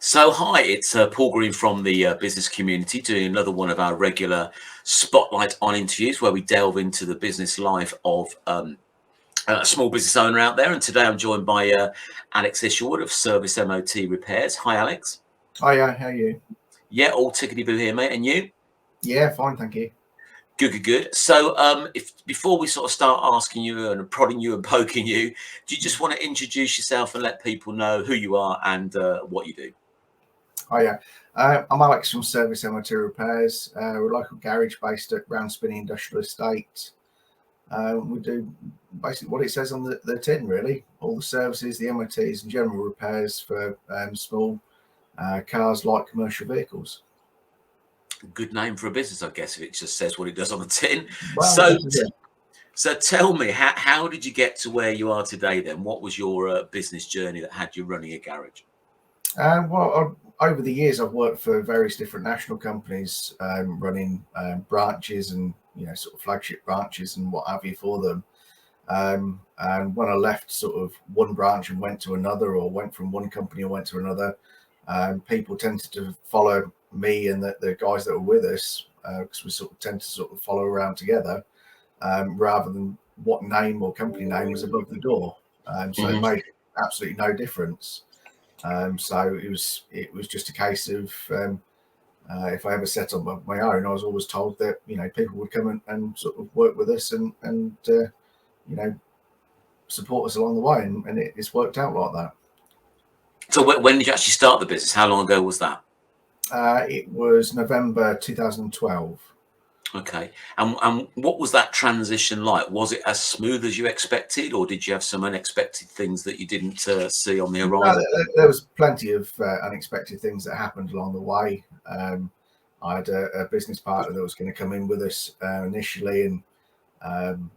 So, hi, it's Paul Green from the business community doing another one of our regular spotlight on interviews where we delve into the business life of a small business owner out there. And today I'm joined by Alex Isherwood of Service MOT Repairs. Hi, Alex. Hiya, how are you? Yeah, all tickety-boo here, mate. And you? Yeah, fine, thank you. Good, good, good. So, if before we sort of start asking you and prodding you and poking you, do you just want to introduce yourself and let people know who you are and what you do? Hiya. I'm Alex from Service MOT Repairs. We're a local garage based at Round Spinney Industrial Estate. We do basically what it says on the tin, really. All the services, the MOTs and general repairs for small cars, light commercial vehicles. Good name for a business, I guess, if it just says what it does on the tin. Well, So, this is it. so tell me, how did you get to where you are today then? What was your business journey that had you running a garage? Over the years, I've worked for various different national companies, running branches and sort of flagship branches and what have you for them. And when I left sort of one branch and went to another, or went from one company and went to another, people tended to follow me and the guys that were with us, because we sort of tend to sort of follow around together, rather than what name or company name was above the door. So it made absolutely no difference. So it was just a case of if I ever set up my own, I was always told that people would come and sort of work with us and support us along the way, and it's worked out like that. So when did you actually start the business? How long ago was that? It was November 2012. Okay. And what was that transition like? Was it as smooth as you expected, or did you have some unexpected things that you didn't see on the horizon? There was plenty of unexpected things that happened along the way. I had a business partner that was going to come in with us initially, and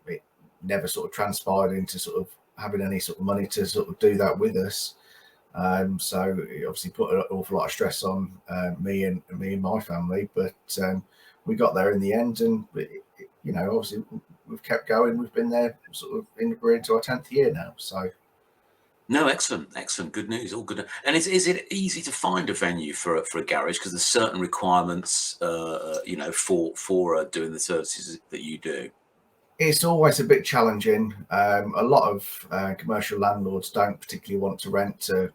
it never sort of transpired into sort of having any sort of money to sort of do that with us. So it obviously put an awful lot of stress on me and my family, but we got there in the end, and obviously we've kept going. We've been there sort of we're into our 10th year now. So No, excellent, good news, all good. And is it easy to find a venue for a garage? Because there's certain requirements, for doing the services that you do. it's always a bit challenging. A lot of commercial landlords don't particularly want to rent to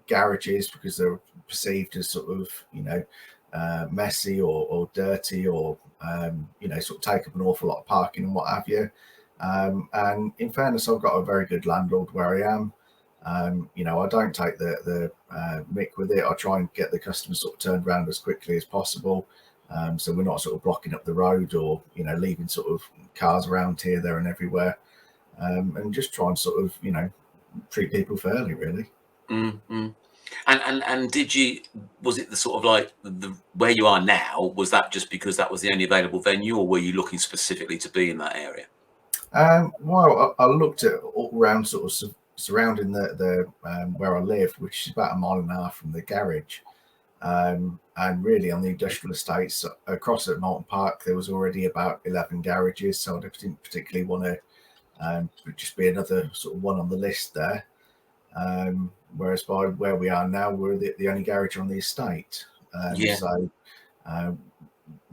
garages because they're perceived as sort of messy or dirty, or sort of take up an awful lot of parking and what have you. And in fairness, I've got a very good landlord where I am. I don't take the mick with it. I try and get the customers sort of turned around as quickly as possible. So we're not sort of blocking up the road, or leaving sort of cars around here, there, and everywhere, and just try and sort of treat people fairly, really. Mm-hmm. And was it the sort of like the where you are now? Was that just because that was the only available venue, or were you looking specifically to be in that area? Well, I looked at all around sort of surrounding the where I live, which is about a mile and a half from the garage. And really on the industrial estates across at Moulton Park, there was already about 11 garages. So I didn't particularly want to just be another sort of one on the list there. Whereas by where we are now, we're the only garage on the estate. Yeah. So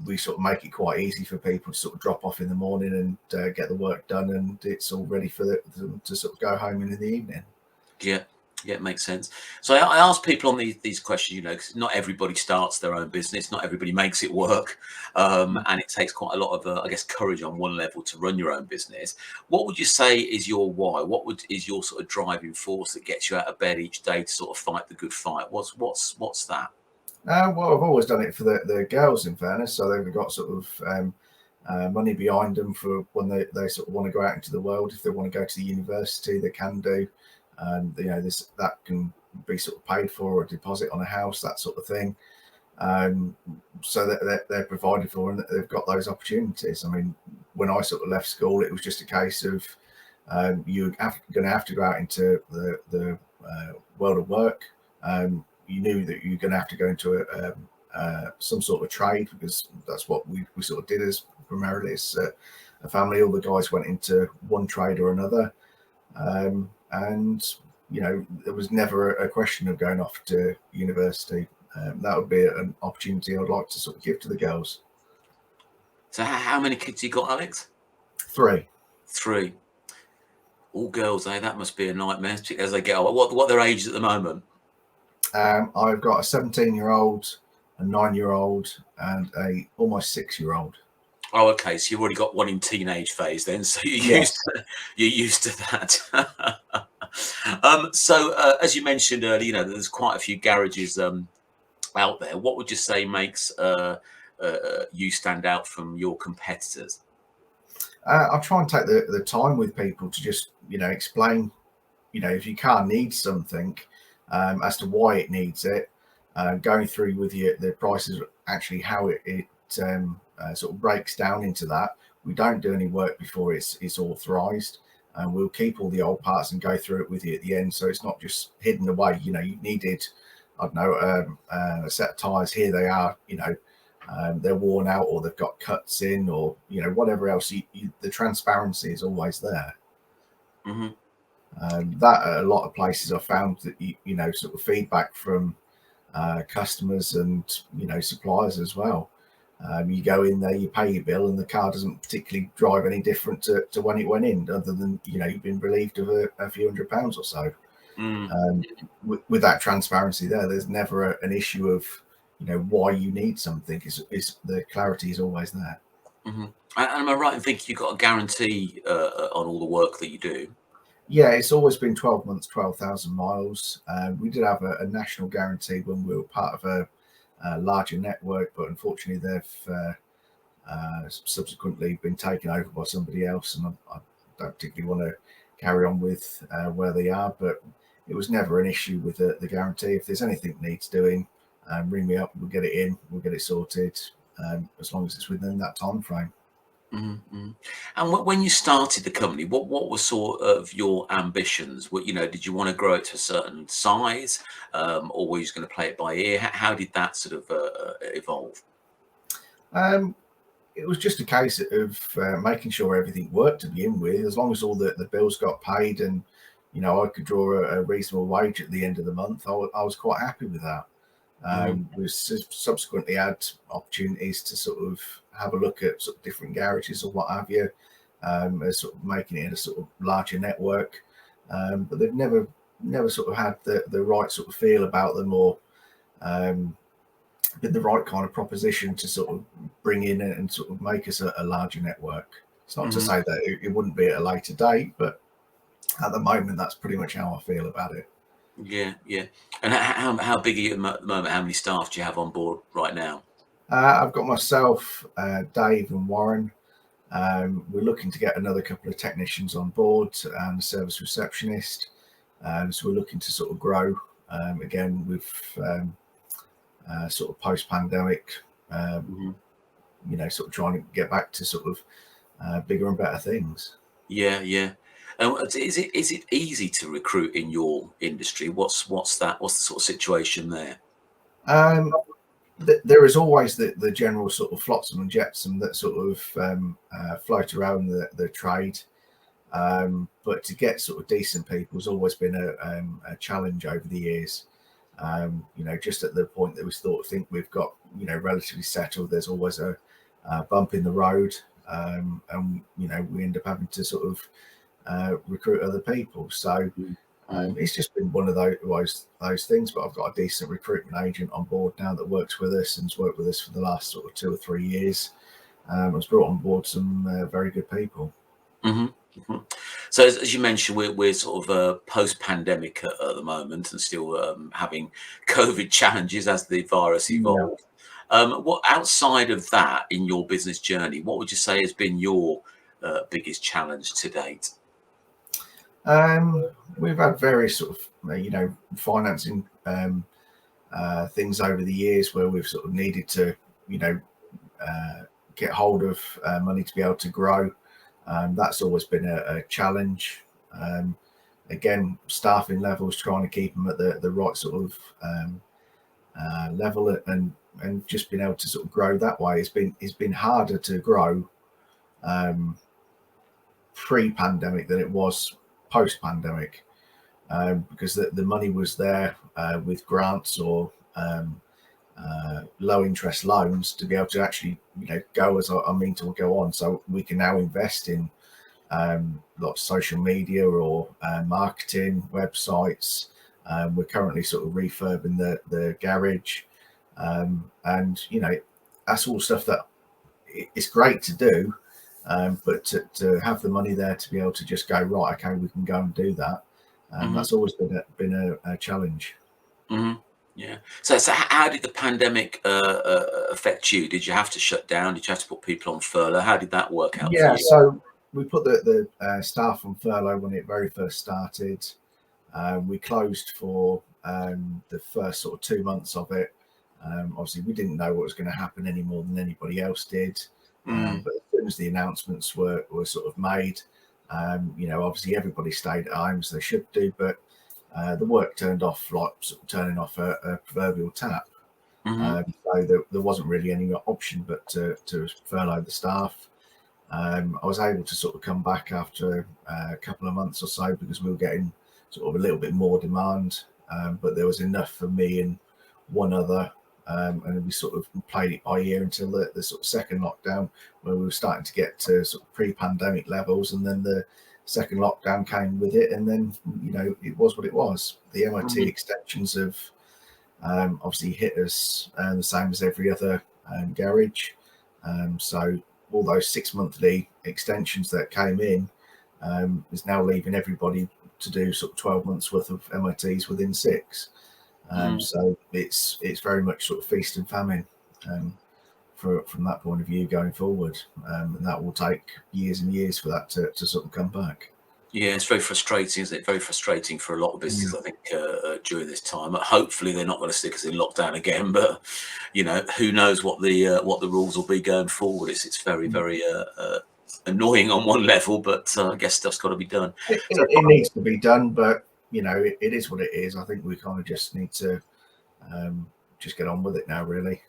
we sort of make it quite easy for people to sort of drop off in the morning and get the work done, and it's all ready for them to sort of go home in the evening. Yeah, yeah, it makes sense. So I ask people on these questions, because not everybody starts their own business, not everybody makes it work, and it takes quite a lot of, I guess, courage on one level to run your own business. What would you say is your why? Is your sort of driving force that gets you out of bed each day to sort of fight the good fight? What's that? Well, I've always done it for the girls, in fairness. So they've got sort of money behind them for when they sort of want to go out into the world. If they want to go to the university, they can do. That can be sort of paid for, or a deposit on a house, that sort of thing. So that they're provided for, and they've got those opportunities. I mean, when I sort of left school, it was just a case of you're going to have to go out into the world of work. You knew that you were going to have to go into some sort of trade, because that's what we sort of did as primarily as a family. All the guys went into one trade or another, and there was never a question of going off to university. That would be an opportunity I'd like to sort of give to the girls. So how many kids you got, Alex? 3. 3. All girls, eh? That must be a nightmare as they get older. What their ages at the moment? I've got a 17-year-old, a 9-year-old, and a almost 6-year-old. Oh, okay. So you've already got one in teenage phase then. So Yes. you're used to that. So as you mentioned earlier, there's quite a few garages out there. What would you say makes you stand out from your competitors? I try and take the time with people to just, explain, if your car needs something, as to why it needs it, going through with you the prices, actually how it sort of breaks down into that. We don't do any work before it's authorised, and we'll keep all the old parts and go through it with you at the end. So it's not just hidden away. You needed, I don't know, a set of tyres. Here they are. They're worn out, or they've got cuts in, or whatever else. The transparency is always there. Mm-hmm. That at a lot of places I've found that sort of feedback from customers and suppliers as well. You go in there, you pay your bill, and the car doesn't particularly drive any different to when it went in, other than you've been relieved of a few £100 or so. With that transparency there's never an issue of why you need something. Is the clarity is always there. Mm-hmm. And am I right in thinking you've got a guarantee on all the work that you do? Yeah, it's always been 12 months, 12,000 miles. We did have a national guarantee when we were part of a larger network, but unfortunately they've subsequently been taken over by somebody else, and I don't particularly want to carry on with where they are, but it was never an issue with the guarantee. If there's anything needs doing, ring me up, we'll get it in, we'll get it sorted, as long as it's within that time frame. Mm-hmm. And when you started the company, what were sort of your ambitions? Did you want to grow it to a certain size, or were you just going to play it by ear? How did that sort of evolve? It was just a case of making sure everything worked to begin with. As long as all the bills got paid, and I could draw a reasonable wage at the end of the month, I was quite happy with that. We subsequently had opportunities to sort of have a look at sort of different garages or what have you, as sort of making it a sort of larger network. But they've never sort of had the right sort of feel about them, or been the right kind of proposition to sort of bring in and sort of make us a larger network. It's not to say that it wouldn't be at a later date, but at the moment, that's pretty much how I feel about it. Yeah, yeah. And how big are you at the moment? How many staff do you have on board right now? I've got myself, Dave and Warren. We're looking to get another couple of technicians on board and a service receptionist. So we're looking to sort of grow again with sort of post-pandemic, sort of trying to get back to sort of bigger and better things. Yeah, yeah. Is it easy to recruit in your industry? What's the sort of situation there? There is always the general sort of flotsam and jetsam that sort of float around the trade. But to get sort of decent people has always been a challenge over the years. Just at the point that think we've got, relatively settled, there's always a bump in the road. And, we end up having to sort of recruit other people. So it's just been one of those things. But I've got a decent recruitment agent on board now that works with us and has worked with us for the last sort of 2 or 3 years. Has brought on board some very good people. So as you mentioned, we're sort of post-pandemic at the moment, and still having COVID challenges as the virus evolved. What outside of that in your business journey, what would you say has been your biggest challenge to date? We've had various sort of financing things over the years where we've sort of needed to get hold of money to be able to grow. That's always been a challenge. Again, staffing levels, trying to keep them at the right sort of level, and just being able to sort of grow that way. It's been harder to grow pre-pandemic than it was post-pandemic. because the money was there with grants or low interest loans to be able to actually, go as I mean to go on. So we can now invest in lots of social media or marketing websites. We're currently sort of refurbing the garage, and that's all stuff that it's great to do, but to have the money there to be able to just go, right, okay, we can go and do that. That's always been a challenge. Yeah. So how did the pandemic affect you? Did you have to shut down? Did you have to put people on furlough? How did that work out for Yeah, you? so we put the staff on furlough when it very first started. We closed for the first sort of 2 months of it. Obviously, we didn't know what was going to happen any more than anybody else did. But as soon as the announcements were sort of made, obviously everybody stayed at home as they should do. But the work turned off like sort of turning off a proverbial tap. So there wasn't really any option but to furlough the staff. I was able to sort of come back after a couple of months or so because we were getting sort of a little bit more demand, but there was enough for me and one other, and we sort of played it by ear until the sort of second lockdown, where we were starting to get to sort of pre-pandemic levels, and then the second lockdown came with it, and then it was what it was. The MOT extensions have obviously hit us the same as every other garage, so all those 6 monthly extensions that came in is now leaving everybody to do sort of 12 months worth of MOTs within 6. So it's very much sort of feast and famine from that point of view going forward, and that will take years and years for that to sort of come back. Yeah, it's very frustrating, isn't it? Very frustrating for a lot of businesses, I think, during this time. Hopefully, they're not going to stick us in lockdown again, but who knows what the rules will be going forward. It's very, very annoying on one level, but I guess stuff's got to be done. It needs to be done, but it is what it is. I think we kind of just need to just get on with it now, really.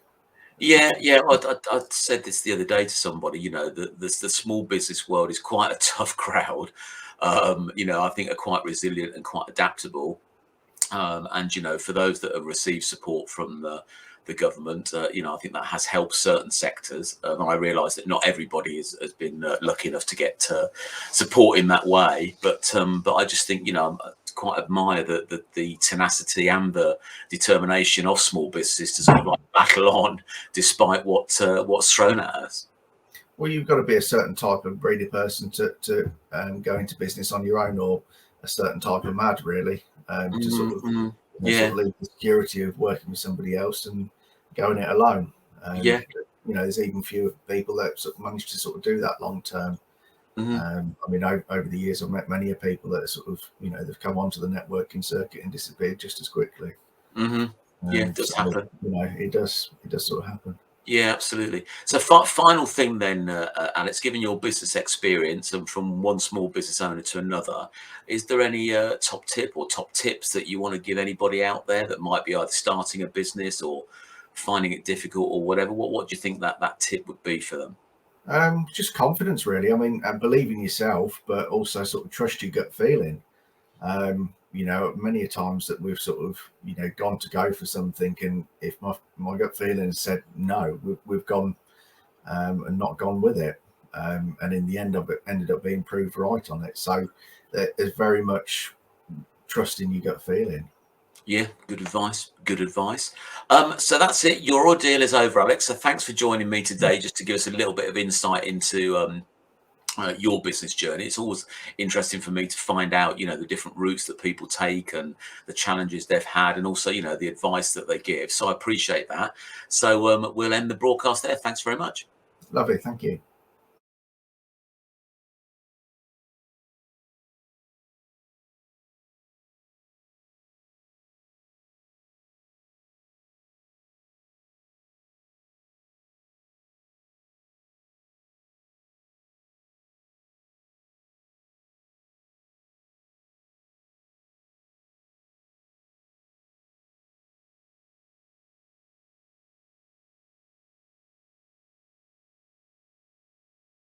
Yeah. I said this the other day to somebody. The small business world is quite a tough crowd. I think are quite resilient and quite adaptable. And for those that have received support from the government, I think that has helped certain sectors. I realise that not everybody has been lucky enough to get support in that way, but I just think I quite admire the tenacity and the determination of small businesses to sort of like battle on despite what's thrown at us. Well, you've got to be a certain type of breed of person to go into business on your own, or a certain type of mad, really, to sort of sort of leave the security of working with somebody else and going it alone. There's even fewer people that sort of manage to sort of do that long term. I mean, over the years, I've met many people that are sort of, they've come onto the networking circuit and disappeared just as quickly. Yeah, it does happen. It does sort of happen. Yeah, absolutely. So final thing then, Alex, given your business experience and from one small business owner to another, is there any top tip or top tips that you want to give anybody out there that might be either starting a business or finding it difficult or whatever? What do you think that tip would be for them? Just confidence, really. I mean, and believe in yourself, but also sort of trust your gut feeling. Many a times that we've sort of, gone to go for something, and if my gut feeling said no, we've gone and not gone with it. And in the end of it, ended up being proved right on it. So there's very much trusting your gut feeling. Yeah, good advice. Good advice. So that's it. Your ordeal is over, Alex. So thanks for joining me today, just to give us a little bit of insight into your business journey. It's always interesting for me to find out, the different routes that people take and the challenges they've had, and also, the advice that they give. So I appreciate that. So we'll end the broadcast there. Thanks very much. Lovely. Thank you.